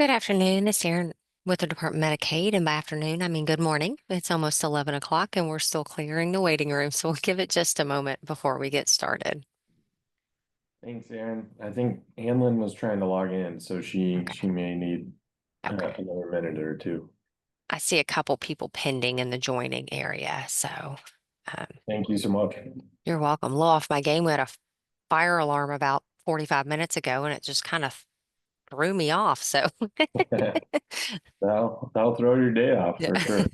Good afternoon. It's Erin with the Department of Medicaid, and by afternoon, I mean good morning. It's almost 11 o'clock, and we're still clearing the waiting room, so we'll give it just a moment before we get started. Thanks, Aaron. I think Anlin was trying to log in, so she Okay. may need Okay. another minute or two. I see a couple people pending in the joining area, so um, Thank you so much. you're welcome. Low off my game. We had a fire alarm about 45 minutes ago, and it just kind of threw me off. So, That'll throw your day off yeah. for sure.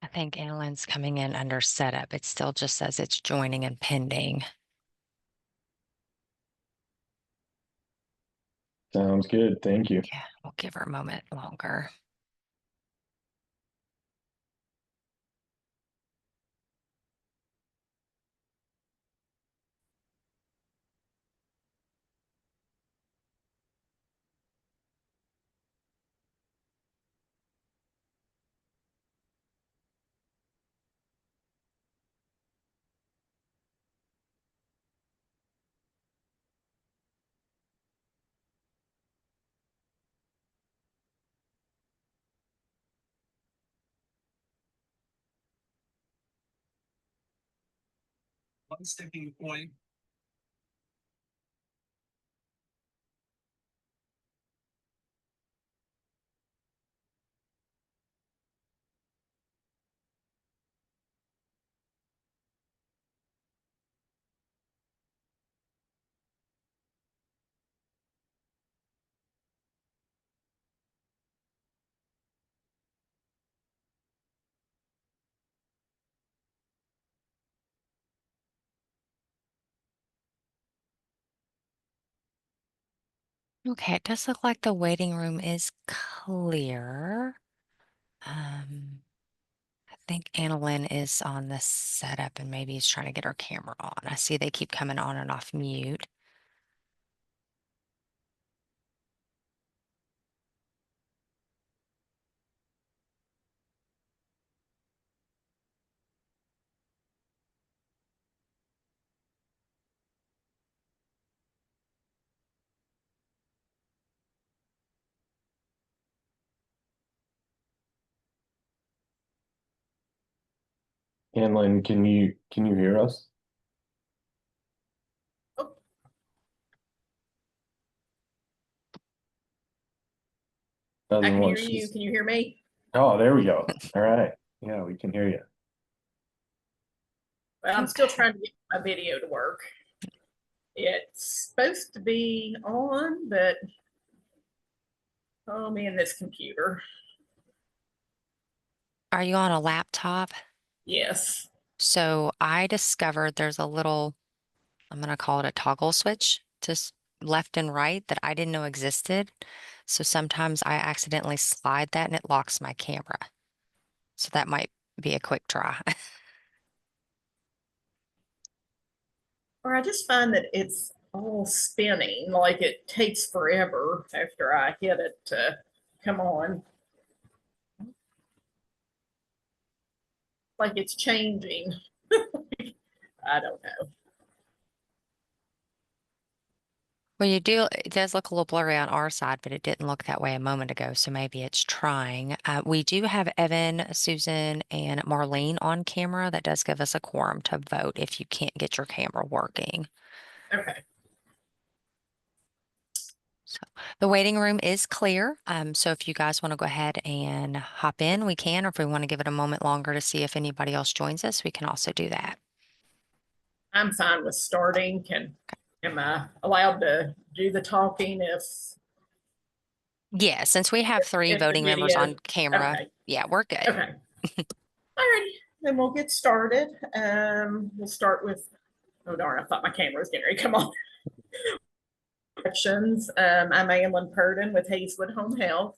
I think Annalyn's coming in under setup. It still just says it's joining and pending. Sounds good. Thank you. Yeah, we'll give her a moment longer. One sticking point. Okay, it does look like the waiting room is clear. I think Annalyn is on the setup and maybe he's trying to get her camera on. I see they keep coming on and off mute. Anlin, can you hear us? Oh, I Doesn't can look hear you. she's Can you hear me? Oh, there we go. All right. Yeah, we can hear you. Well, I'm still Okay. trying to get my video to work. It's supposed to be on, but oh man, this computer. Are you on a laptop? Yes. So I discovered there's a little, I'm going to call it a toggle switch to left and right that I didn't know existed. So sometimes I accidentally slide that and it locks my camera. So that might be a quick try. or I just find that it's all spinning, like it takes forever after I hit it to come on. Like it's changing. I don't know. Well, it does look a little blurry on our side, but it didn't look that way a moment ago, so maybe it's trying. We do have Evan, Susan, and Marlene on camera. That does give us a quorum to vote if you can't get your camera working. Okay. So the waiting room is clear. So if you guys want to go ahead and hop in, we can, or if we want to give it a moment longer to see if anybody else joins us, we can also do that. I'm fine with starting. Am I allowed to do the talking Yeah, since we have three if the voting members video? on camera, Okay. yeah, we're good. Okay. All right, then we'll get started. We'll start with, oh darn, I thought my camera was getting ready to come on. Questions. I'm Alan Purden with Hazelwood Home Health.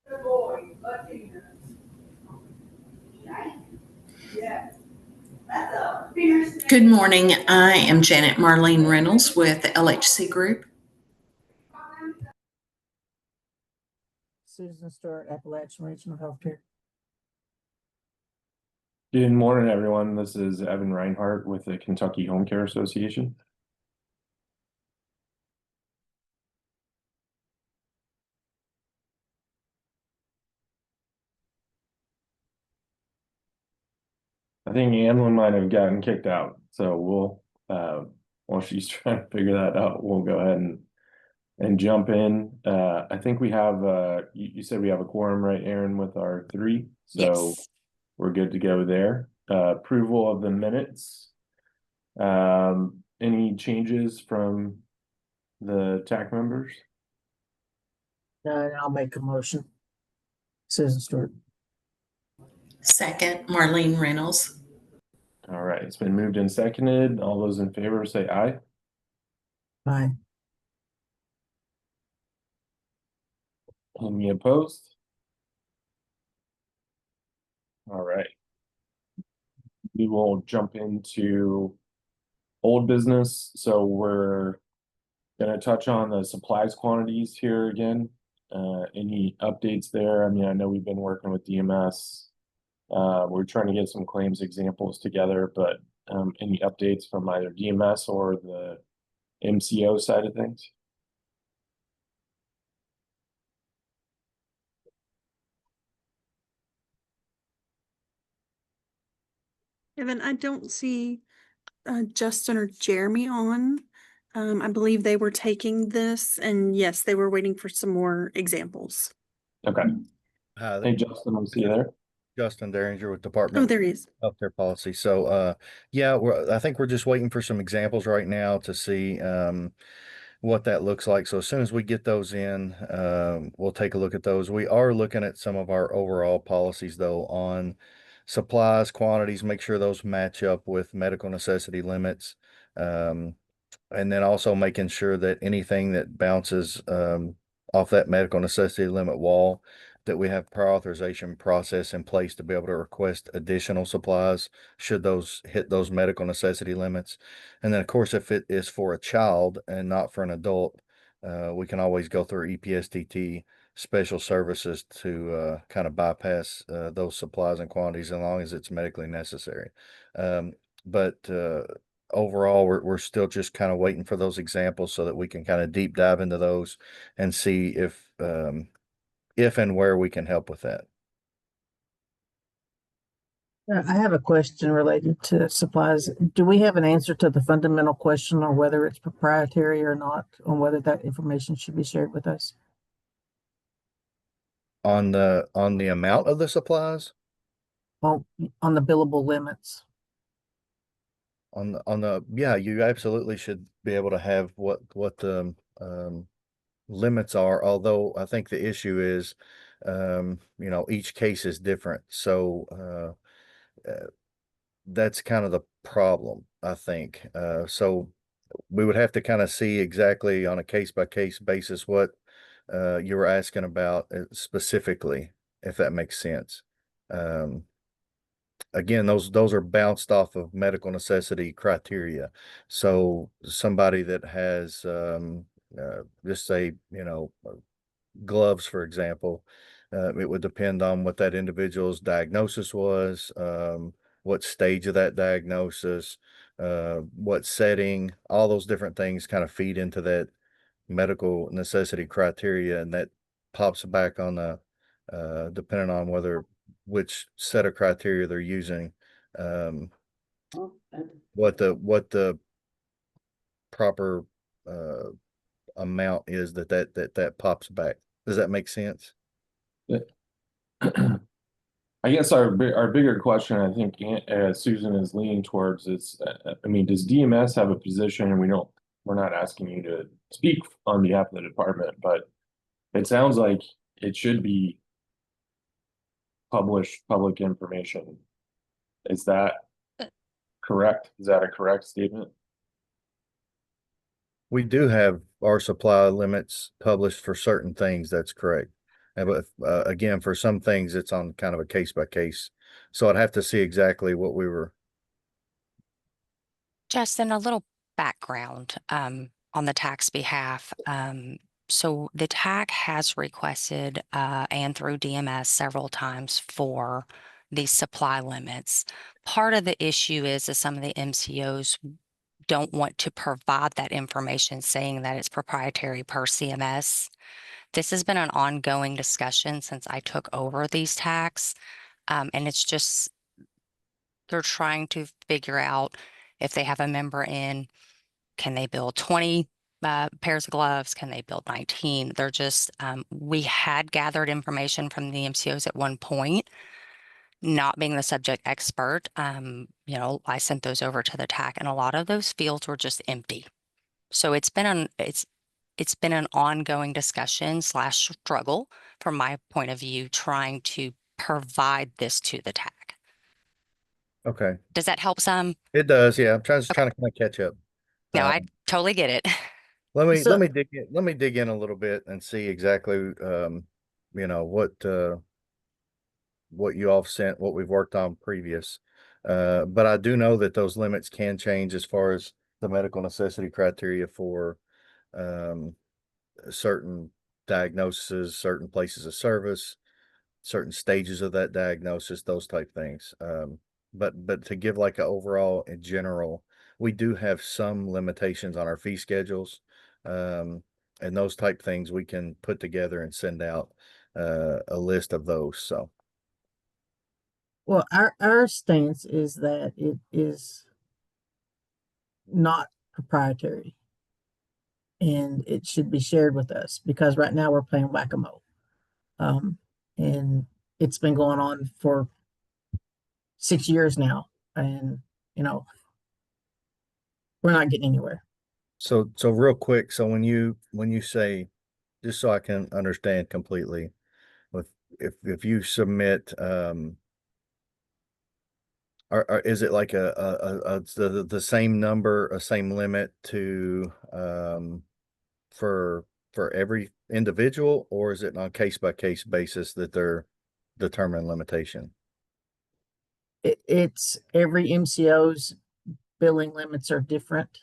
Good boy, lucky. Yeah. Good morning. I am Janet Marlene Reynolds with the LHC Group. Susan Stewart, Appalachian Regional Healthcare. Good morning, everyone. This is Evan Reinhardt with the Kentucky Home Care Association. I think Anlin might have gotten kicked out, so we'll while she's trying to figure that out, we'll go ahead and jump in. I think we have you said we have a quorum, right, Aaron, with our three, so Yes. we're good to go there. Approval of the minutes. Any changes from the TAC members? No, I'll make a motion. Susan Stewart. Second, Marlene Reynolds. All right, it's been moved and seconded. All those in favor say aye. Aye. Any opposed? All right. We will jump into old business. So we're gonna touch on the supplies quantities here again. Any updates there? I mean, I know we've been working with DMS. We're trying to get some claims examples together, but any updates from either DMS or the MCO side of things? Evan, I don't see Justin or Jeremy on. I believe they were taking this, and yes, they were waiting for some more examples. Okay. Hi, Hey, Justin, I see you there. Justin Derringer with Oh, Department there he is. of Healthcare Policy. So, yeah, I think we're just waiting for some examples right now to see what that looks like. So as soon as we get those in, we'll take a look at those. We are looking at some of our overall policies though on supplies, quantities, make sure those match up with medical necessity limits. And then also making sure that anything that bounces off that medical necessity limit wall, that we have prior authorization process in place to be able to request additional supplies should those hit those medical necessity limits. And then, of course, if it is for a child and not for an adult, we can always go through EPSTT special services to kind of bypass those supplies and quantities as long as it's medically necessary. But overall, we're still just kind of waiting for those examples so that we can kind of deep dive into those and see if and where we can help with that. I have a question related to supplies. Do we have an answer to the fundamental question on whether it's proprietary or not, on whether that information should be shared with us? On the amount of the supplies, Well, on the billable limits. yeah, you absolutely should be able to have what the limits are, although I think the issue is each case is different. So that's kind of the problem, I think. So we would have to kind of see exactly on a case by case basis what you were asking about specifically, if that makes sense. again, those are bounced off of medical necessity criteria. So somebody that has, just say, gloves, for example, it would depend on what that individual's diagnosis was, what stage of that diagnosis, what setting, all those different things kind of feed into that medical necessity criteria, and that pops back on the, depending on which set of criteria they're using, um, what the proper, amount is that pops back. Does that make sense? I guess our bigger question, I think, Susan is leaning towards is, I mean, does DMS have a position? And we're not asking you to speak on behalf of the department, but it sounds like it should be published public information. Is that correct? Is that a correct statement? We do have our supply limits published for certain things. That's correct. But again, for some things, it's on kind of a case by case. So I'd have to see exactly what we were. Justin, a little background on the TAC's behalf. So the TAC has requested and through DMS several times for these supply limits. Part of the issue is that some of the MCOs don't want to provide that information saying that it's proprietary per CMS. This has been an ongoing discussion since I took over these TACs. And it's just, they're trying to figure out if they have a member in, can they build 20 pairs of gloves? Can they build 19? They're just, we had gathered information from the MCOs at one point. Not being the subject expert, I sent those over to the TAC, and a lot of those fields were just empty. So it's been an ongoing discussion / struggle from my point of view, trying to provide this to the TAC. Okay. Does that help some? It does. Yeah. I'm trying to kind of catch up. No, I totally get it. Let me So- dig in a little bit and see exactly, what you all sent, what we've worked on previous. But I do know that those limits can change as far as the medical necessity criteria for, certain diagnoses, certain places of service, certain stages of that diagnosis, those type things. But to give like an overall in general, we do have some limitations on our fee schedules. And those type things we can put together and send out, a list of those. So. Well, our stance is that it is not proprietary. And it should be shared with us because right now we're playing whack-a-mole. And it's been going on for 6 years now. And, we're not getting anywhere. So real quick, so when you say, just so I can understand completely, if you submit, is it like the same number, a same limit to, for every individual, or is it on a case by case basis that they're determining limitation? It's every MCO's billing limits are different.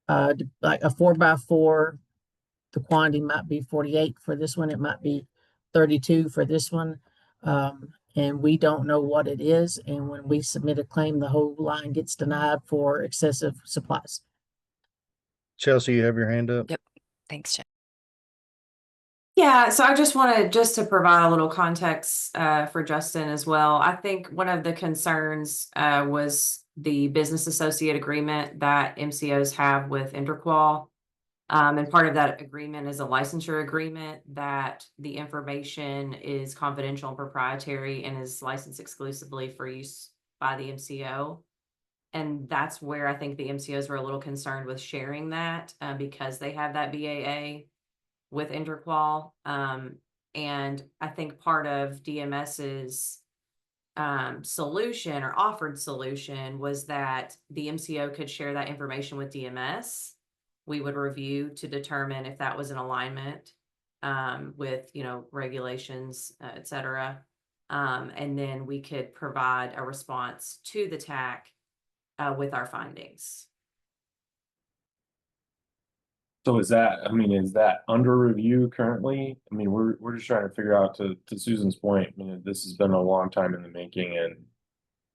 Like a 4x4, the quantity might be 48 for this one. It might be 32 for this one. And we don't know what it is. And when we submit a claim, the whole line gets denied for excessive supplies. Chelsea, you have your hand up? Yep. Thanks, Jeff. Yeah, so I just wanted to provide a little context for Justin as well. I think one of the concerns was the business associate agreement that MCOs have with Interqual. And part of that agreement is a licensure agreement that the information is confidential and proprietary and is licensed exclusively for use by the MCO. And that's where I think the MCOs were a little concerned with sharing that because they have that BAA with Interqual. And I think part of DMS's solution or offered solution was that the MCO could share that information with DMS. We would review to determine if that was in alignment with regulations, et cetera. And then we could provide a response to the TAC with our findings. So is that, I mean, is that under review currently? I mean, we're just trying to figure out, to Susan's point, I mean, this has been a long time in the making and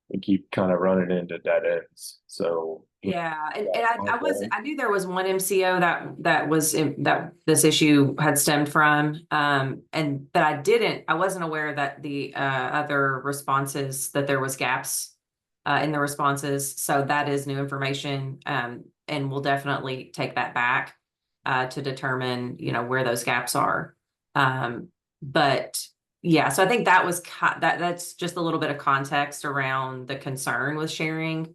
we keep kind of running into dead ends, so. Yeah, and, Yeah, I knew there was one MCO that this issue had stemmed from, and that I wasn't aware that the other responses, that there was gaps in the responses. So that is new information, and we'll definitely take that back to determine, where those gaps are. But yeah, so I think that was that's just a little bit of context around the concern with sharing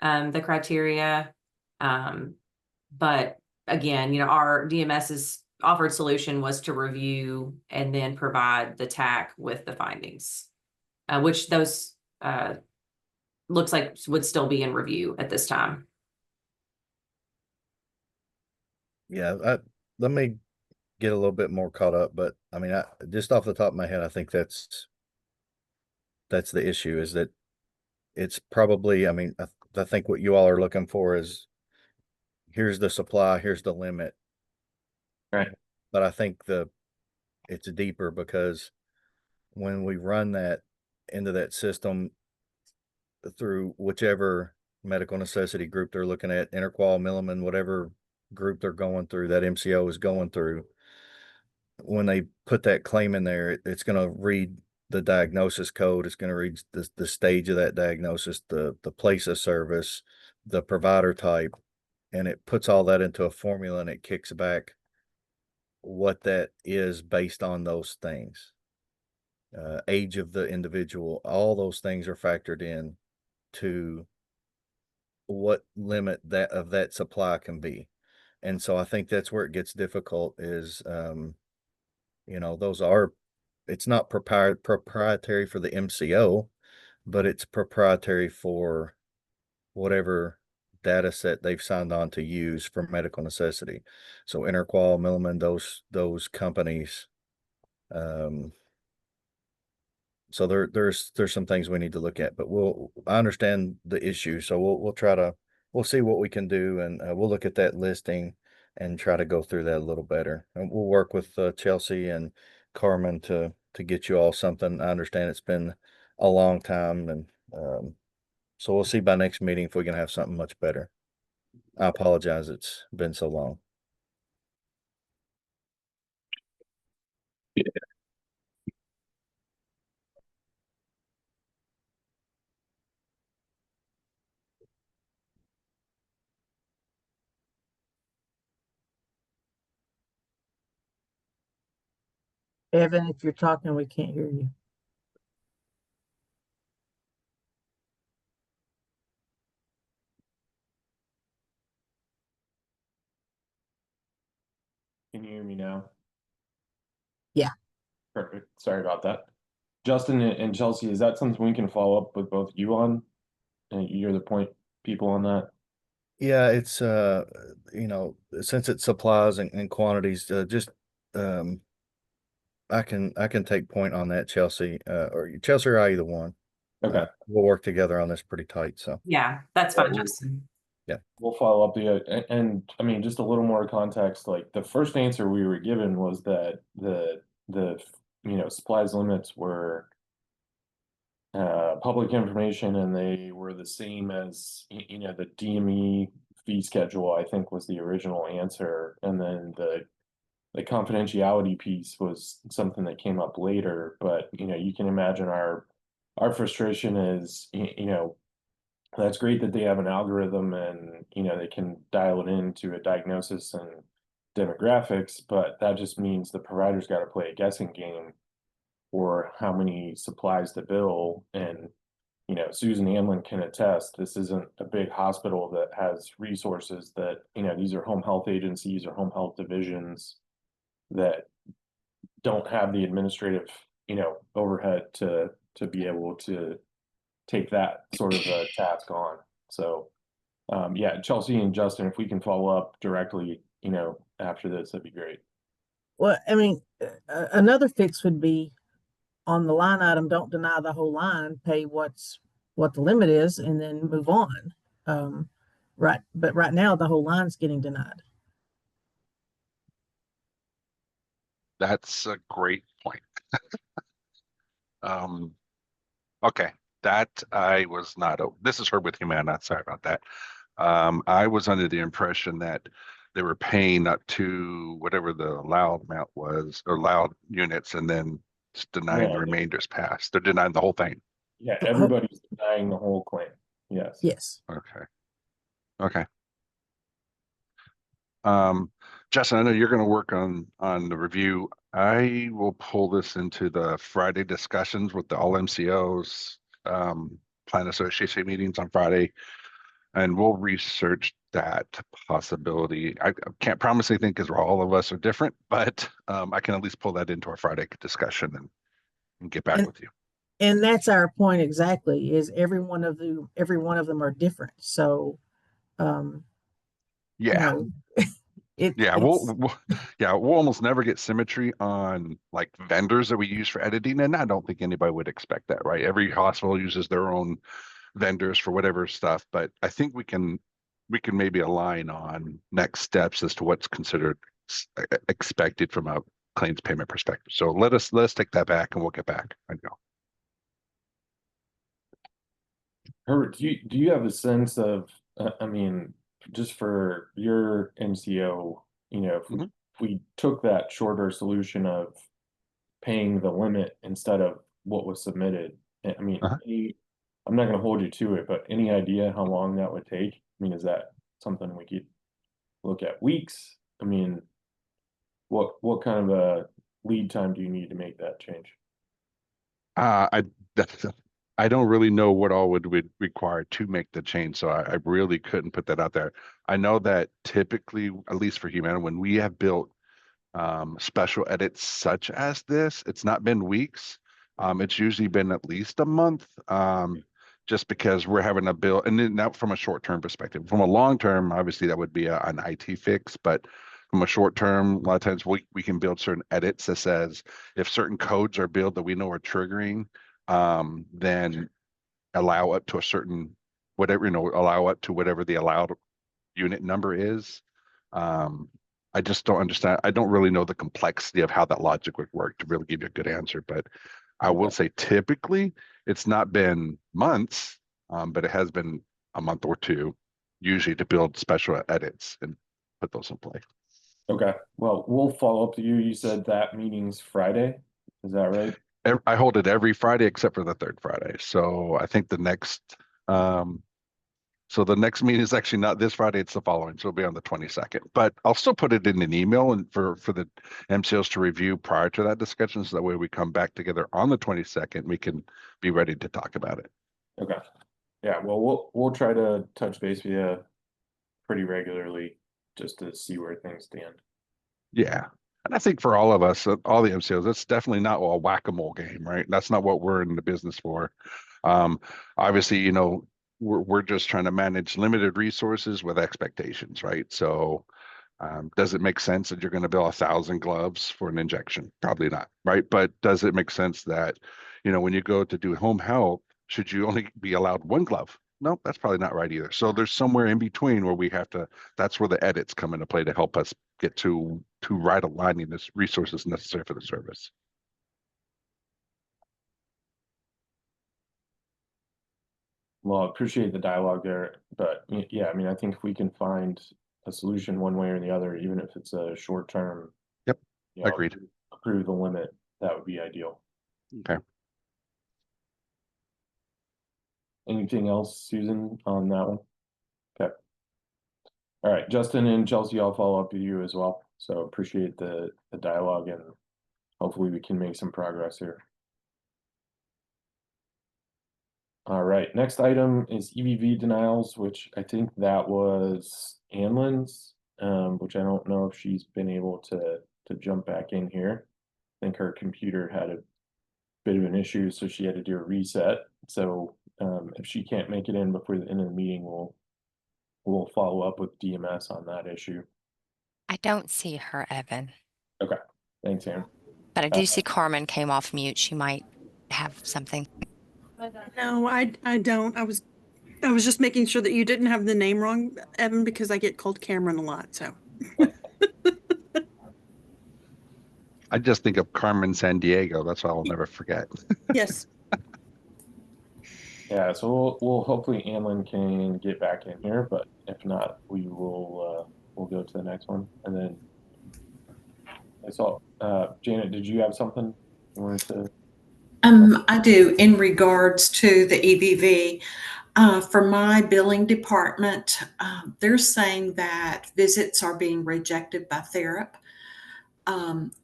the criteria. But again, our DMS's offered solution was to review and then provide the TAC with the findings, which those looks like would still be in review at this time. Yeah, let me get a little bit more caught up, but I mean, just off the top of my head, I think that's the issue, is that it's probably, I mean, I think what you all are looking for is, here's the supply, here's the limit. Right. But I think it's deeper, because when we run that into that system through whichever medical necessity group they're looking at, Interqual, Milliman, whatever group they're going through, that MCO is going through, when they put that claim in there, it's going to read the diagnosis code. It's going to read the stage of that diagnosis, the place of service, the provider type, and it puts all that into a formula, and it kicks back what that is based on those things. Age of the individual, all those things are factored in to what limit that supply can be. And so I think that's where it gets difficult, is it's not proprietary for the MCO, but it's proprietary for whatever data set they've signed on to use for medical necessity. So Interqual, Milliman, those companies. So there's some things we need to look at, but I understand the issue. So we'll see what we can do, and we'll look at that listing and try to go through that a little better. And we'll work with Chelsea and Carmen to get you all something. I understand it's been a long time, and so we'll see by next meeting if we can have something much better. I apologize, it's been so long. Yeah. Evan, if you're talking, we can't hear you. Can you hear me now? Yeah. Perfect. Sorry about that. Justin and Chelsea, is that something we can follow up with both you on? And you're the point people on that? Yeah, it's since it supplies and quantities, just I can take point on that, Chelsea, or either one. Okay. We'll work together on this pretty tight. So Yeah, that's fine, Justin. We'll follow up and I mean, just a little more context, like the first answer we were given was that the supplies limits were public information, and they were the same as the DME fee schedule, I think, was the original answer, and then the confidentiality piece was something that came up later. But you can imagine our frustration is that's great that they have an algorithm and they can dial it into a diagnosis and demographics, but that just means the provider's got to play a guessing game for how many supplies to bill. And Susan Amlin can attest, this isn't a big hospital that has resources that these are home health agencies or home health divisions that don't have the administrative overhead to be able to take that sort of a task on. So yeah, Chelsea and Justin, if we can follow up directly after this, that'd be great. Well, I mean, another fix would be on the line item, don't deny the whole line, pay what the limit is, and then move on. Right, but right now the whole line's getting denied. That's a great point. Okay, that I was not, this is her with Humana, sorry about that. I was under the impression that they were paying up to whatever the allowed amount was, or allowed units, and then just denying the No. remainders past. They're denying the whole thing. Yeah, everybody's denying the whole claim. Yes. Yes. Okay. Okay. Justin, I know you're going to work on the review. I will pull this into the Friday discussions with the all MCOs, plan association meetings on Friday, and we'll research that possibility. I can't promise anything because all of us are different, but I can at least pull that into our Friday discussion and get back And- with you. And that's our point exactly, is every one of them are different. So, you Yeah. know, Yeah, we'll almost never get symmetry on like vendors that we use for editing, and I don't think anybody would expect that, right? Every hospital uses their own vendors for whatever stuff, but I think we can maybe align on next steps as to what's considered expected from a claims payment perspective. So let us take that back, and we'll get back. I know. Herbert, do you have a sense of, I mean, just for your MCO, if we took that shorter solution of paying the limit instead of what was submitted, I mean, I'm not going to hold you to it, but any idea how long that would take? I mean, is that something we could look at weeks? I mean, what kind of a lead time do you need to make that change? I don't really know what all would require to make the change, so I really couldn't put that out there. I know that typically, at least for Humana, when we have built special edits such as this, it's not been weeks. It's usually been at least a month, just because we're having a build, and then that from a short-term perspective. From a long-term, obviously that would be an IT fix, but from a short term, a lot of times we can build certain edits that says if certain codes are built that we know are triggering, then allow up to a certain whatever, allow up to whatever the allowed unit number is. I just don't understand. I don't really know the complexity of how that logic would work to really give you a good answer, but I will say typically it's not been months, but it has been a month or two, usually to build special edits and put those in play. Okay, well, we'll follow up to you. You said that meeting's Friday, is that right? I hold it every Friday except for the third Friday. So I think the next meeting is actually not this Friday, it's the following. So it'll be on the 22nd. But I'll still put it in an email and for the MCOs to review prior to that discussion. So that way we come back together on the 22nd, we can be ready to talk about it. Okay. Yeah, well, we'll try to touch base with you pretty regularly just to see where things stand. Yeah. And I think for all of us, all the MCOs, it's definitely not a whack-a-mole game, right? That's not what we're in the business for. Obviously, we're just trying to manage limited resources with expectations, right? So does it make sense that you're going to bill 1,000 gloves for an injection? Probably not, right? But does it make sense that, when you go to do home health, should you only be allowed one glove? No, that's probably not right either. So there's somewhere in between where we have to, that's where the edits come into play to help us get to right aligning this resources necessary for the service. Well, I appreciate the dialogue there, but yeah, I mean, I think if we can find a solution one way or the other, even if it's a short term. Yep, agreed. Approve the limit, that would be ideal. Okay. Anything else, Susan, on that one? Okay. All right, Justin and Chelsea, I'll follow up with you as well. So appreciate the dialogue, and hopefully we can make some progress here. All right, next item is EVV denials, which I think that was Anlin's, which I don't know if she's been able to jump back in here. I think her computer had a bit of an issue, so she had to do a reset. So if she can't make it in before the end of the meeting, we'll follow up with DMS on that issue. I don't see her, Evan. Okay, thanks, Aaron. But I do see Carmen came off mute. She might have something. No, I don't. I was just making sure that you didn't have the name wrong, Evan, because I get called Cameron a lot. So I just think of Carmen San Diego. That's what I'll never forget. yes. Yeah, so we'll hopefully Anlin can get back in here, but if not, we'll go to the next one. And then I saw Janet, did you have something you wanted to? I do in regards to the EVV. For my billing department, they're saying that visits are being rejected by Therap.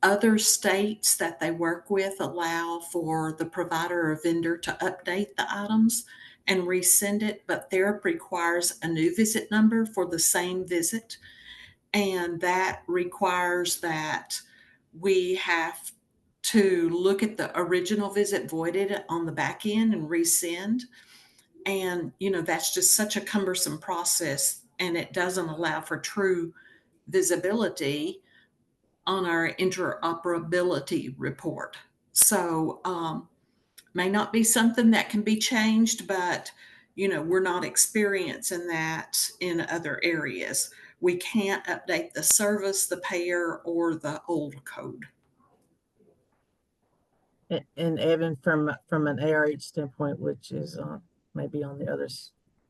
Other states that they work with allow for the provider or vendor to update the items and resend it, but Therap requires a new visit number for the same visit. And that requires that we have to look at the original visit voided on the back end and resend. And, that's just such a cumbersome process, and it doesn't allow for true visibility on our interoperability report. So, may not be something that can be changed, but, we're not experiencing that in other areas. We can't update the service, the payer, or the old code. And Evan, from an ARH standpoint, which is maybe on the other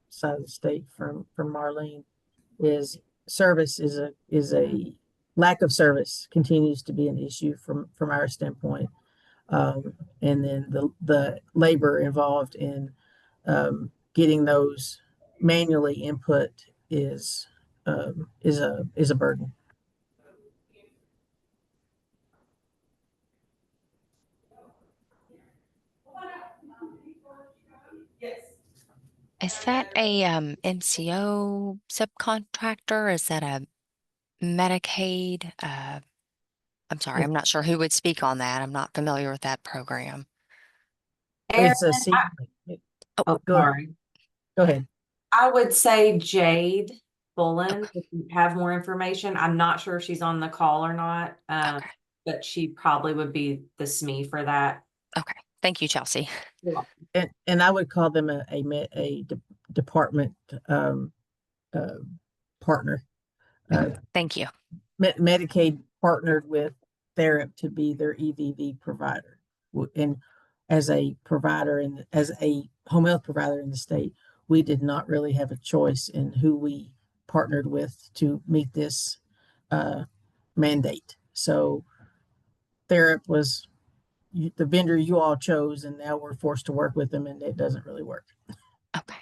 side of the state from Marlene, is service is a lack of service continues to be an issue from our standpoint. And then the labor involved in getting those manually input is a burden. Is that a MCO subcontractor? Is that a Medicaid? I'm sorry, I'm not sure who would speak on that. I'm not familiar with that program. It's a Oh, go sorry. go ahead. I would say Jade Bullen, if you have more information. I'm not sure if she's on the call or not, Okay. but she probably would be the SME for that. Okay. Thank you, Chelsea. And I would call them a department partner. Thank you. Medicaid partnered with Therap to be their EVV provider. And as a provider and as a home health provider in the state, we did not really have a choice in who we partnered with to meet this mandate. So Therap was the vendor you all chose, and now we're forced to work with them, and it doesn't really work. Okay.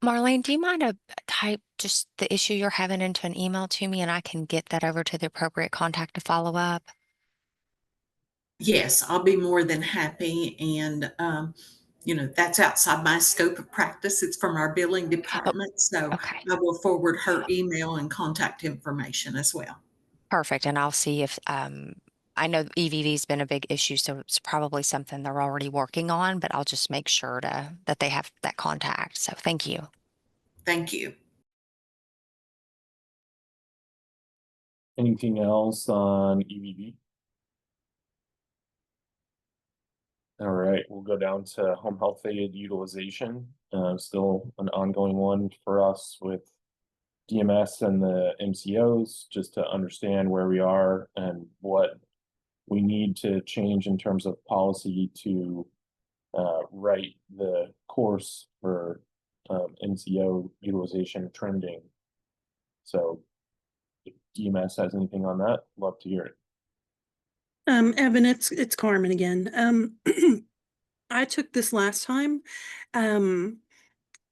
Marlene, do you mind to type just the issue you're having into an email to me and I can get that over to the appropriate contact to follow up? Yes, I'll be more than happy. And, that's outside my scope of practice. It's from our billing department. So Okay. I will forward her email and contact information as well. Perfect. And I'll see if I know EVV's been a big issue, so it's probably something they're already working on, but I'll just make sure that they have that contact. So thank you. Thank you. Anything else on EVV? All right, we'll go down to home health aid utilization. Still an ongoing one for us with DMS and the MCOs, just to understand where we are and what we need to change in terms of policy to write the course for MCO utilization trending. So if DMS has anything on that, love to hear it. Evan, it's Carmen again. I took this last time,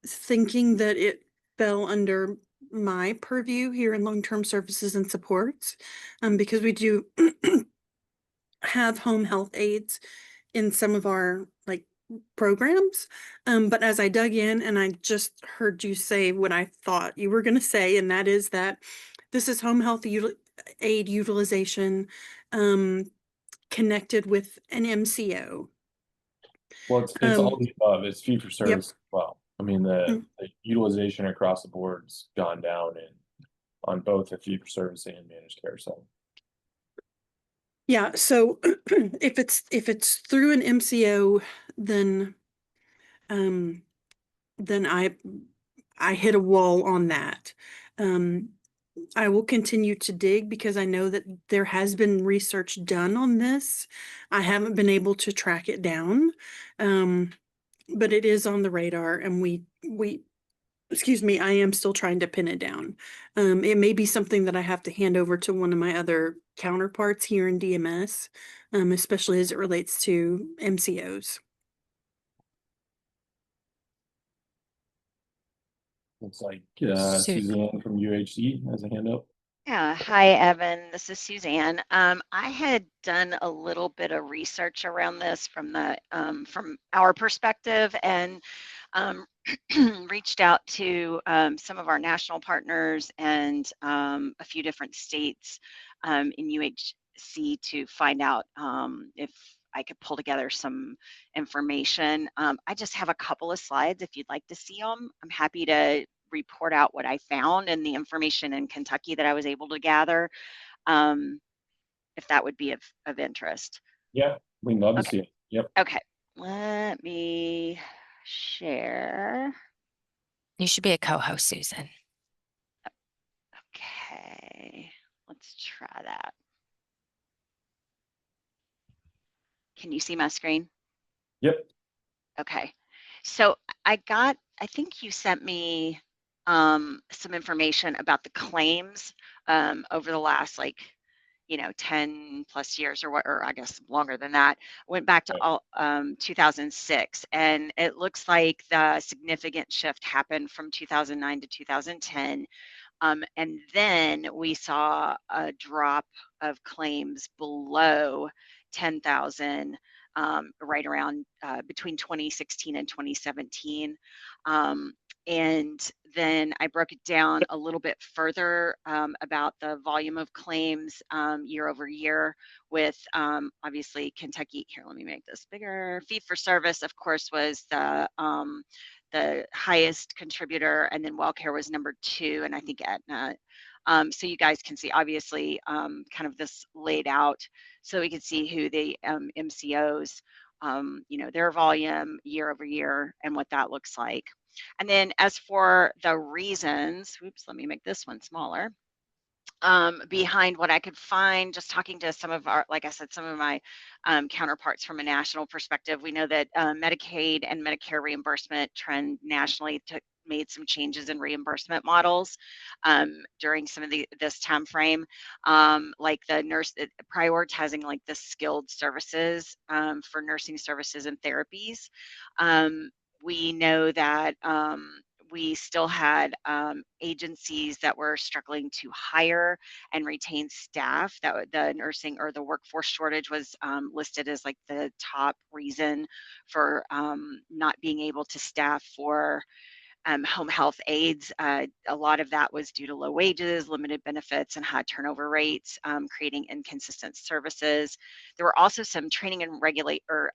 thinking that it fell under my purview here in long-term services and supports, because we do have home health aides in some of our programs. But as I dug in and I just heard you say what I thought you were going to say, and that is that this is home health aid utilization connected with an MCO. Well, it's all the above. It's fee for service as well. I mean, the utilization across the board's gone down on both the fee for service and managed care side. Yeah, so if it's through an MCO, then um then I hit a wall on that. Um I will continue to dig because I know that there has been research done on this. I haven't been able to track it down. But it is on the radar and we excuse me, I am still trying to pin it down. It may be something that I have to hand over to one of my other counterparts here in DMS, especially as it relates to MCOs. Looks like Su- Suzanne from UHC has a hand up. Yeah, hi Evan, this is Suzanne. I had done a little bit of research around this from our perspective and reached out to some of our national partners and a few different states in UHC to find out if I could pull together some information. I just have a couple of slides if you'd like to see them. I'm happy to report out what I found and the information in Kentucky that I was able to gather, if that would be of interest. Yeah, we'd love to Okay. see it. Yep. Okay, let me share. You should be a co-host, Susan. Okay, let's try that. Can you see my screen? Yep. Okay, so I think you sent me some information about the claims over the last 10 plus years or I guess longer than that. Went back to Right. all 2006, and it looks like the significant shift happened from 2009 to 2010. And then we saw a drop of claims below 10,000 right around between 2016 and 2017. And then I broke it down a little bit further about the volume of claims year over year with obviously Kentucky. Here, let me make this bigger. Fee for service, of course, was the highest contributor, and then WellCare was number 2, and I think Aetna. So you guys can see, obviously, kind of this laid out, so we can see who the MCOs, their volume year over year and what that looks like. And then as for the reasons, oops, let me make this one smaller. Behind what I could find, just talking to some of our, like I said, some of my counterparts from a national perspective, we know that Medicaid and Medicare reimbursement trend nationally made some changes in reimbursement models during some of this time frame, like the nurse prioritizing like the skilled services for nursing services and therapies. We know that we still had agencies that were struggling to hire and retain staff. That the nursing or the workforce shortage was listed as like the top reason for not being able to staff for home health aides. A lot of that was due to low wages, limited benefits, and high turnover rates, creating inconsistent services. There were also some training and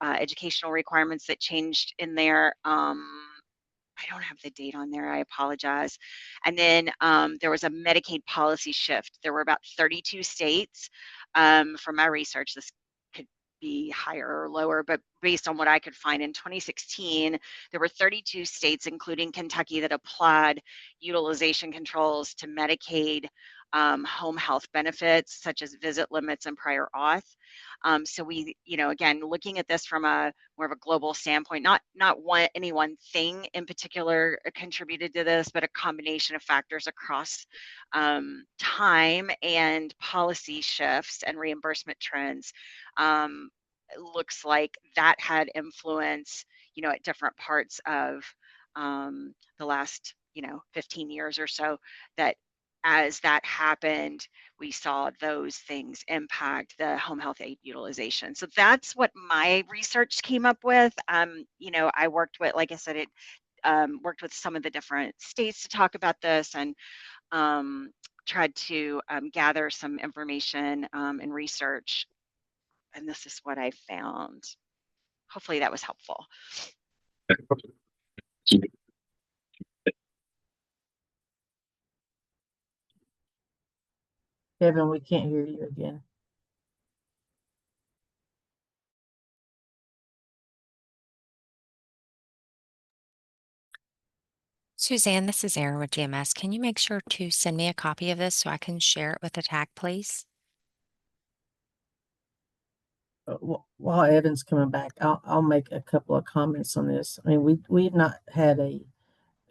educational requirements that changed in there. I don't have the date on there. I apologize. And then there was a Medicaid policy shift. There were about 32 states. From my research, this could be higher or lower, but based on what I could find in 2016, there were 32 states, including Kentucky, that applied utilization controls to Medicaid home health benefits, such as visit limits and prior auth. So we, again, looking at this from a more of a global standpoint, not any one thing in particular contributed to this, but a combination of factors across time and policy shifts and reimbursement trends. It looks like that had influence, at different parts of the last, 15 years or so, that as that happened, we saw those things impact the home health aid utilization. So that's what my research came up with. I worked with, like I said, worked with some of the different states to talk about this and tried to gather some information and research. And this is what I found. Hopefully that was helpful. Kevin, we can't hear you again. Suzanne, this is Erin with DMS. Can you make sure to send me a copy of this so I can share it with the TAC, please? While Evan's coming back, I'll make a couple of comments on this. I mean, we've not had a,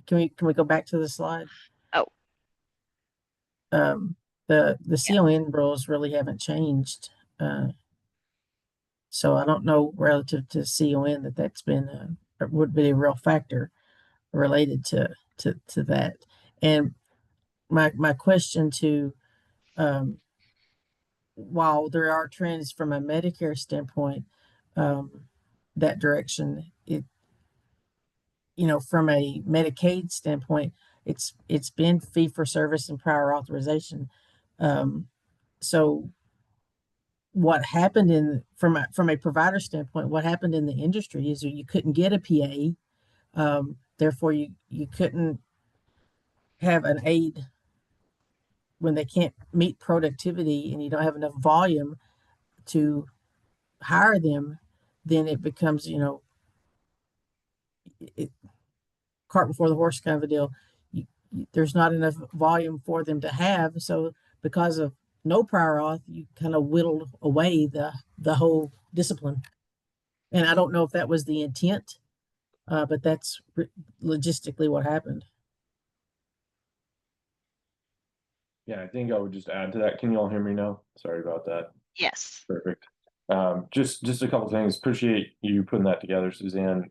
can we go back to the slide? Oh, The yeah. CON rules really haven't changed. So I don't know relative to CON that's been, would be a real factor related to that. And my question to, while there are trends from a Medicare standpoint, that direction, from a Medicaid standpoint, it's been fee for service and prior authorization. So what happened from a provider standpoint, what happened in the industry is you couldn't get a PA, therefore you couldn't have an aide when they can't meet productivity and you don't have enough volume to hire them. Then it becomes, it, cart before the horse kind of a deal. There's not enough volume for them to have, so because of no prior auth, you kind of whittled away the whole discipline. And I don't know if that was the intent, but that's logistically what happened. Yeah, I think I would just add to that. Can you all hear me now? Sorry about that. Yes. Perfect. Just a couple things. Appreciate you putting that together, Suzanne.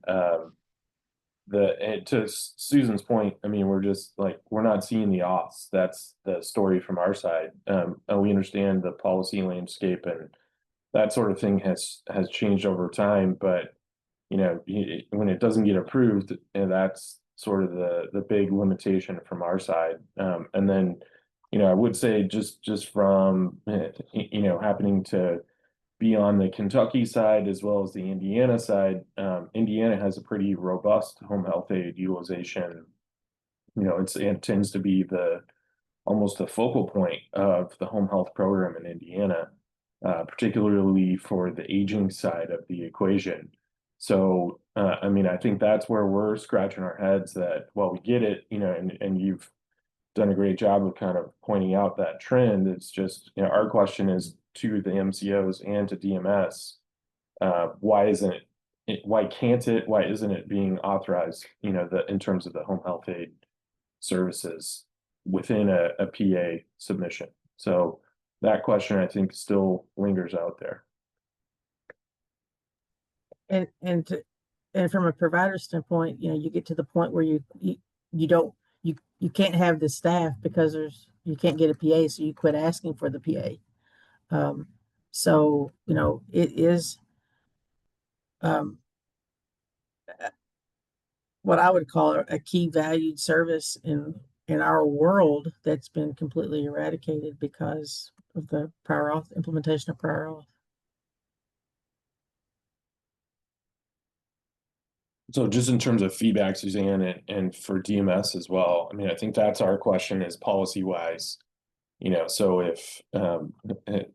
To Susan's point, I mean, we're not seeing the aughts. That's the story from our side. And we understand the policy landscape and that sort of thing has changed over time, but when it doesn't get approved, and that's sort of the big limitation from our side. And then, I would say just from happening to be on the Kentucky side as well as the Indiana side, Indiana has a pretty robust home health aid utilization. It tends to be almost the focal point of the home health program in Indiana, particularly for the aging side of the equation. So, I mean, I think that's where we're scratching our heads that, well, we get it, and you've done a great job of kind of pointing out that trend. It's just, our question is to the MCOs and to DMS, why isn't why isn't it being authorized, in terms of the home health aid services within a PA submission? So that question, I think, still lingers out there. And from a provider standpoint, you get to the point where you can't have the staff because you can't get a PA, so you quit asking for the PA. So it is what I would call a key valued service in our world that's been completely eradicated because of the prior auth implementation of prior auth. So just in terms of feedback, Suzanne, and for DMS as well, I mean, I think that's our question is policy wise. So if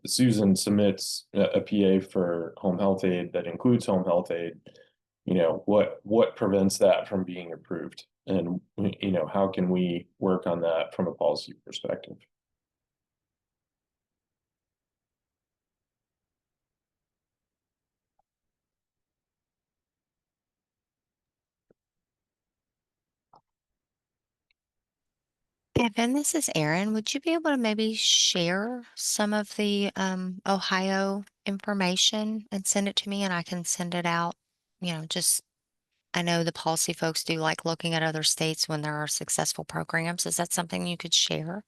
Susan submits a PA for home health aid that includes home health aid, what prevents that from being approved? And, how can we work on that from a policy perspective? Evan, this is Erin. Would you be able to maybe share some of the Ohio information and send it to me and I can send it out? Just I know the policy folks do like looking at other states when there are successful programs. Is that something you could share?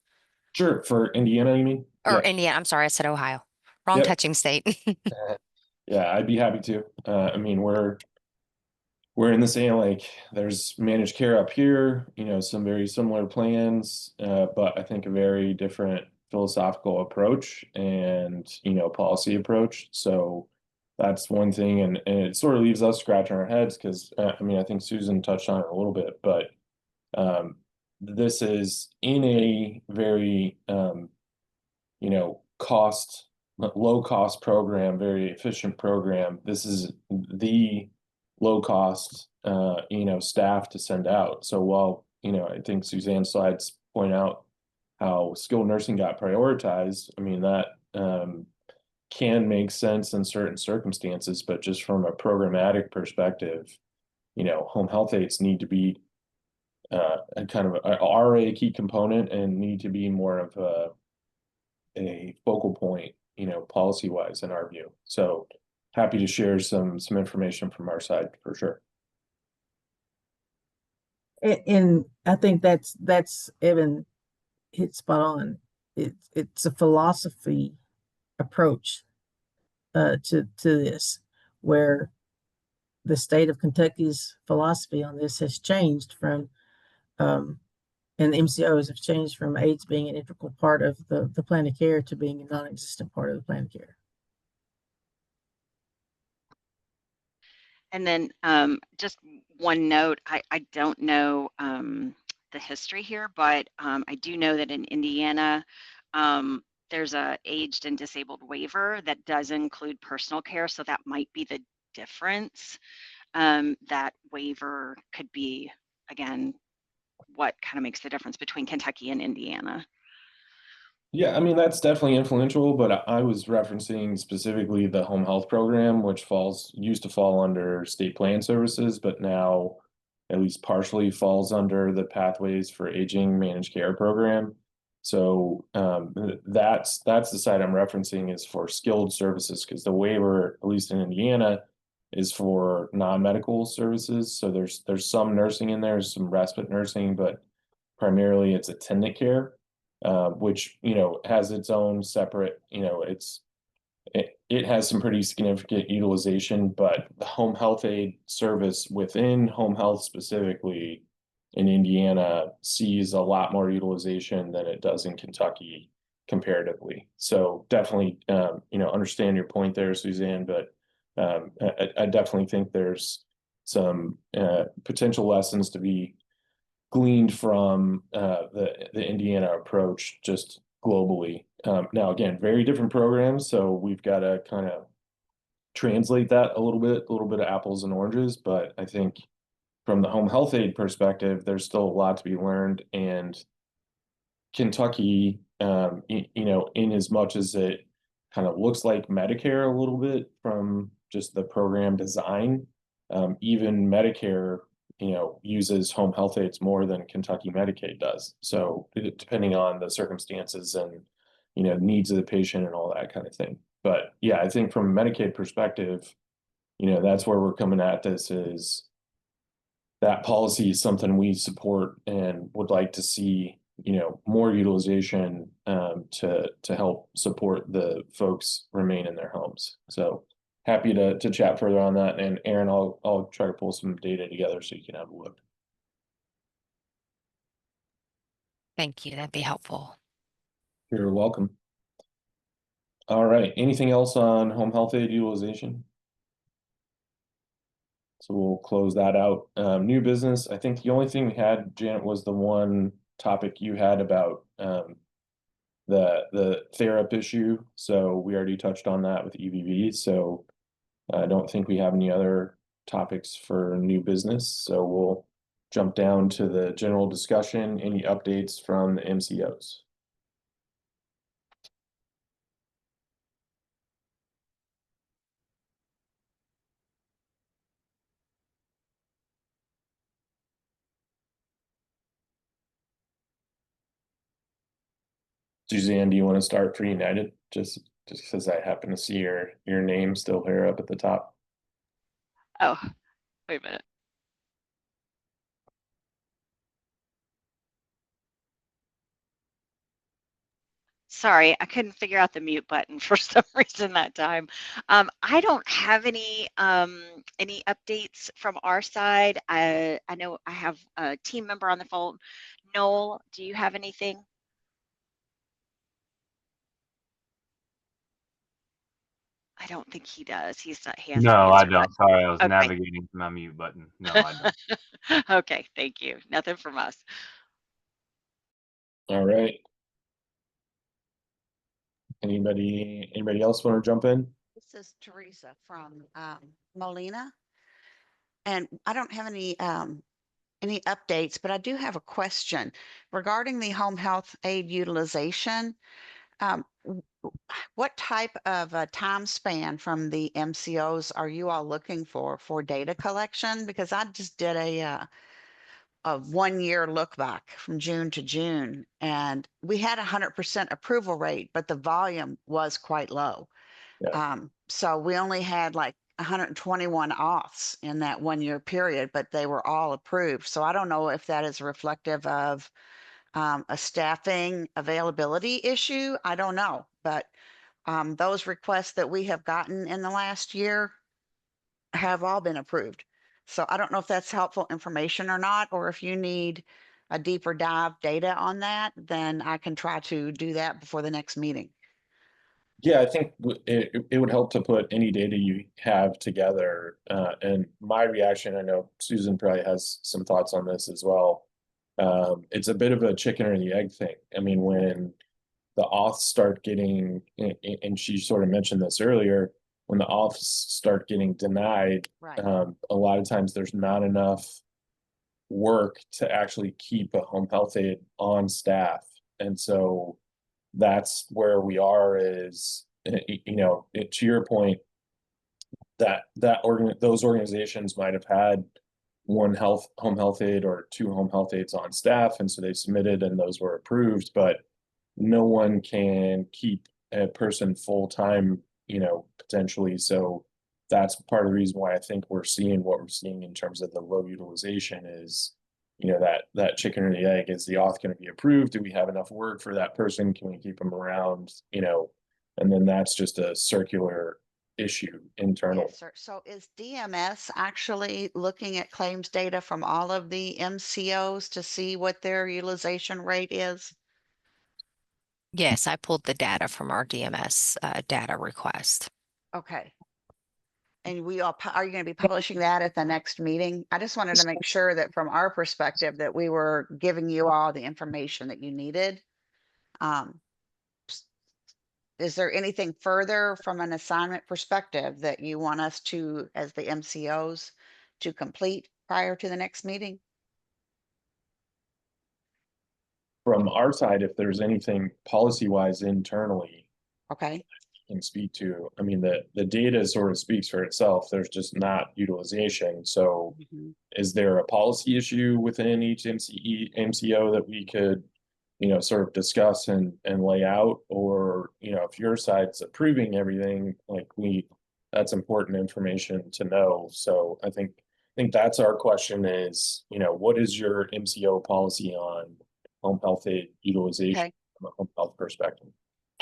Sure. For Indiana, you mean? Or Yeah. Indiana, I'm sorry, I said Ohio. Wrong Yep. touching state. Yeah, I'd be happy to. I mean, we're in the same, like, there's managed care up here, some very similar plans, but I think a very different philosophical approach and, policy approach. So that's one thing. And it sort of leaves us scratching our heads because, I mean, I think Susan touched on it a little bit, but this is in a very, low cost program, very efficient program. This is the low cost, staff to send out. So while, you know, I think Suzanne's slides point out how skilled nursing got prioritized. I mean, that can make sense in certain circumstances, but just from a programmatic perspective, you know, home health aides need to be a kind of are a key component and need to be more of a focal point, you know, policy wise in our view. So happy to share some information from our side for sure. And I think that's Evan hit spot on. It's a philosophy approach to this, where the state of Kentucky's philosophy on this has changed from and the MCOs have changed from AIDS being an integral part of the plan of care to being a non-existent part of the plan of care. And then just one note, I don't know the history here, but I do know that in Indiana, there's a aged and disabled waiver that does include personal care. So that might be the difference. That waiver could be, again, what kind of makes the difference between Kentucky and Indiana. Yeah, I mean, that's definitely influential, but I was referencing specifically the home health program, which used to fall under state plan services, but now at least partially falls under the Pathways for Aging Managed Care program. So that's the side I'm referencing is for skilled services, because the waiver, at least in Indiana, is for non-medical services. So there's some nursing in there, some respite nursing, but primarily it's attendant care. Which, you know, has its own separate, you know, it has some pretty significant utilization, but the home health aid service within home health specifically in Indiana sees a lot more utilization than it does in Kentucky comparatively. So definitely, you know, understand your point there, Suzanne, but I definitely think there's some potential lessons to be gleaned from the Indiana approach just globally. Now, again, very different programs, so we've got to kind of translate that a little bit of apples and oranges. But I think from the home health aid perspective, there's still a lot to be learned. And Kentucky, you know, in as much as it kind of looks like Medicare a little bit from just the program design, even Medicare, you know, uses home health aides more than Kentucky Medicaid does. So depending on the circumstances and, you know, needs of the patient and all that kind of thing. But yeah, I think from a Medicaid perspective, you know, that's where we're coming at this is that policy is something we support and would like to see, you know, more utilization to help support the folks remain in their homes. So happy to chat further on that. And Aaron, I'll try to pull some data together so you can have a look. Thank you. That'd be helpful. You're welcome. All right. Anything else on home health aid utilization? So we'll close that out. New business. I think the only thing we had, Janet, was the one topic you had about the THERAP issue. So we already touched on that with EVV. So I don't think we have any other topics for new business. So we'll jump down to the general discussion. Any updates from the MCOs? Suzanne, do you want to start for United? Just because I happen to see your name still here up at the top. Oh, wait a minute. Sorry, I couldn't figure out the mute button for some reason that time. I don't have any updates from our side. I know I have a team member on the phone. Noel, do you have anything? I don't think he does. He hasn't No, I answered that. don't. Sorry, I was Okay. navigating to my mute button. No, I don't. Okay, thank you. Nothing from us. All right. Anybody else want to jump in? This is Teresa from Molina. And I don't have any any updates, but I do have a question regarding the home health aid utilization. What type of a time span from the MCOs are you all looking for data collection? Because I just did a 1 year look back from June to June, and we had 100% approval rate, but the volume was quite low. Yeah. So we only had like 121 auths in that 1 year period, but they were all approved. So I don't know if that is reflective of a staffing availability issue. I don't know, but those requests that we have gotten in the last year have all been approved. So I don't know if that's helpful information or not, or if you need a deeper dive data on that, then I can try to do that before the next meeting. Yeah, I think it would help to put any data you have together. And my reaction, I know Susan probably has some thoughts on this as well. It's a bit of a chicken or the egg thing. I mean, when the auths start getting, and she sort of mentioned this earlier, when the auths start getting denied, Right. a lot of times there's not enough work to actually keep a home health aide on staff. And so that's where we are is, to your point, those organizations might have had one home health aide or two home health aides on staff, and so they submitted and those were approved, but no one can keep a person full-time, potentially. So that's part of the reason why I think we're seeing what we're seeing in terms of the low utilization is, that chicken or the egg. Is the auth going to be approved? Do we have enough work for that person? Can we keep them around? And then that's just a circular issue internal. Yes, sir. So is DMS actually looking at claims data from all of the MCOs to see what their utilization rate is? Yes, I pulled the data from our DMS data request. Okay. And are you going to be publishing that at the next meeting? I just wanted to make sure that from our perspective that we were giving you all the information that you needed. Is there anything further from an assignment perspective that you want us to, as the MCOs, to complete prior to the next meeting? From our side, if there's anything policy-wise internally Okay. can speak to, I mean, the data sort of speaks for itself. There's just not utilization. So Mhm. is there a policy issue within each MCO that we could, sort of discuss and lay out? Or, if your side's approving everything, like that's important information to know. So I think that's our question is, what is your MCO policy on home health aid utilization Okay. from a home health perspective?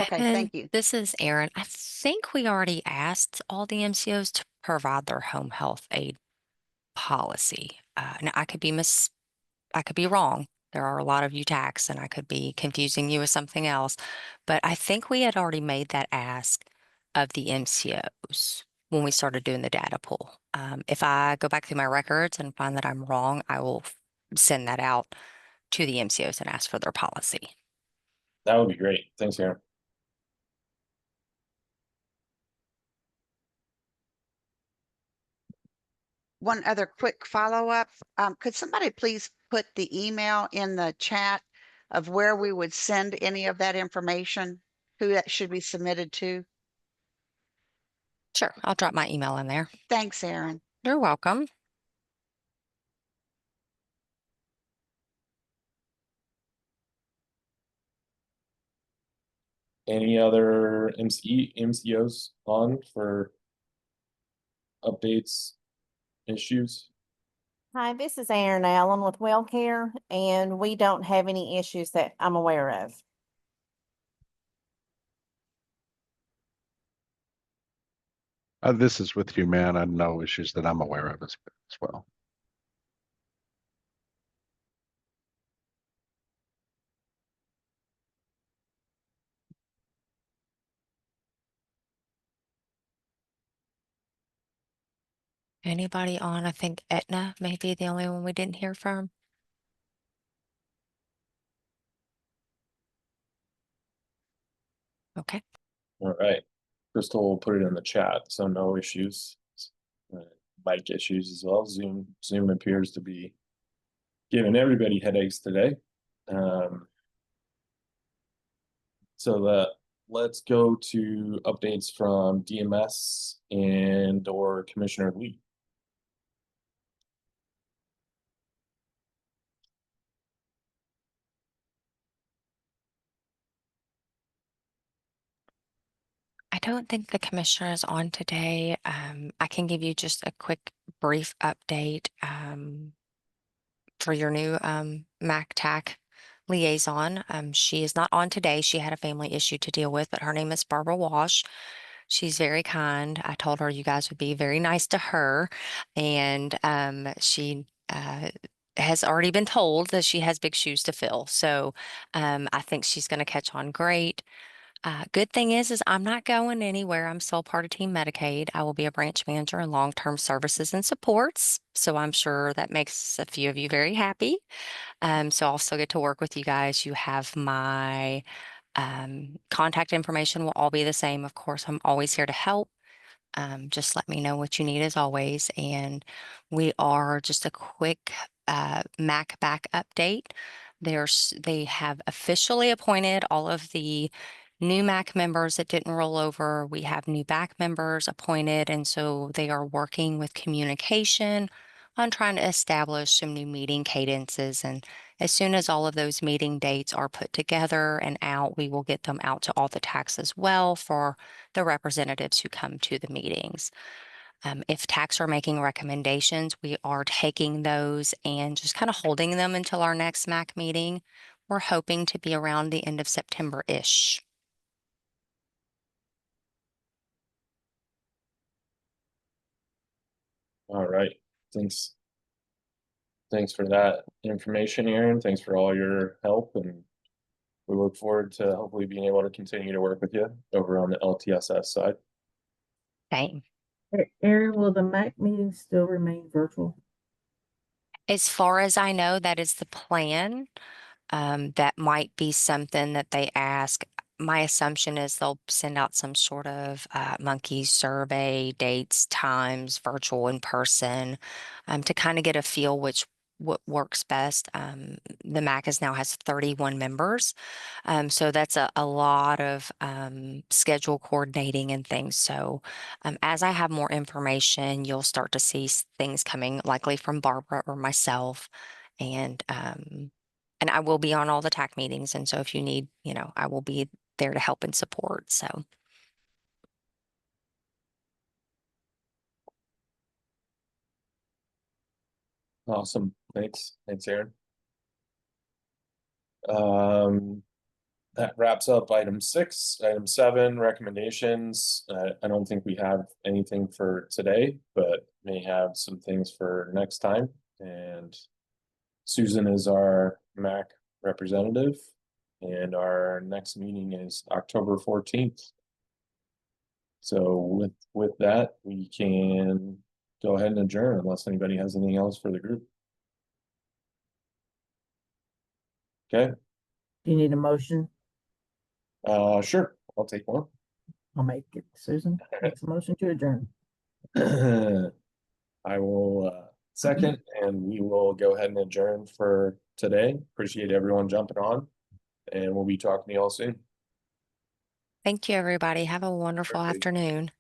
Okay, And thank you. this is Erin. I think we already asked all the MCOs to provide their home health aid policy. Now I could be wrong. There are a lot of UTACs and I could be confusing you with something else, but I think we had already made that ask of the MCOs when we started doing the data pool. If I go back through my records and find that I'm wrong, I will send that out to the MCOs and ask for their policy. That would be great. Thanks, Aaron. One other quick follow-up. Could somebody please put the email in the chat of where we would send any of that information? Who that should be submitted to? Sure, I'll drop my email in there. Thanks, Erin. You're welcome. Any other MCOs on for updates, issues? Hi, this is Erin Allen with WellCare, and we don't have any issues that I'm aware of. This is with you, man. I no issues that I'm aware of as well. Anybody on? I think Aetna may be the only one we didn't hear from. Okay. All right. Crystal will put it in the chat, so no issues. Mic issues as well. Zoom appears to be giving everybody headaches today. Let's go to updates from DMS and or Commissioner Lee. I don't think the commissioner is on today. I can give you just a quick brief update for your new MAC TAC liaison. She is not on today. She had a family issue to deal with, but her name is Barbara Walsh. She's very kind. I told her you guys would be very nice to her, and she has already been told that she has big shoes to fill. So I think she's going to catch on great. Good thing is I'm not going anywhere. I'm still part of Team Medicaid. I will be a branch manager in long-term services and supports. So I'm sure that makes a few of you very happy. So I'll still get to work with you guys. You have my contact information will all be the same. Of course, I'm always here to help. Just let me know what you need as always. And we are just a quick MAC back update. They have officially appointed all of the new MAC members that didn't roll over. We have new back members appointed, and so they are working with communication on trying to establish some new meeting cadences. And as soon as all of those meeting dates are put together and out, we will get them out to all the TACs as well for the representatives who come to the meetings. If TACs are making recommendations, we are taking those and just kind of holding them until our next MAC meeting. We're hoping to be around the end of September-ish. All right, thanks. Thanks for that information, Aaron. Thanks for all your help, and we look forward to hopefully being able to continue to work with you over on the LTSS side. Same. Aaron, will the MAC meetings still remain virtual? As far as I know, that is the plan. That might be something that they ask. My assumption is they'll send out some sort of monkey survey, dates, times, virtual, in person, to kind of get a feel what works best. The MAC now has 31 members, so that's a lot of schedule coordinating and things. So as I have more information, you'll start to see things coming likely from Barbara or myself, and I will be on all the TAC meetings. And so if you need, I will be there to help and support. So Awesome. Thanks, Aaron. That wraps up item 6. Item 7, recommendations. I don't think we have anything for today, but may have some things for next time. And Susan is our MAC representative, and our next meeting is October 14th. So with that, we can go ahead and adjourn unless anybody has anything else for the group. Okay. Do you need a motion? Sure. I'll take one. I'll make it. Susan makes a motion to adjourn. I will second, and we will go ahead and adjourn for today. Appreciate everyone jumping on, and we'll be talking to you all soon. thank you, everybody. Have a wonderful afternoon.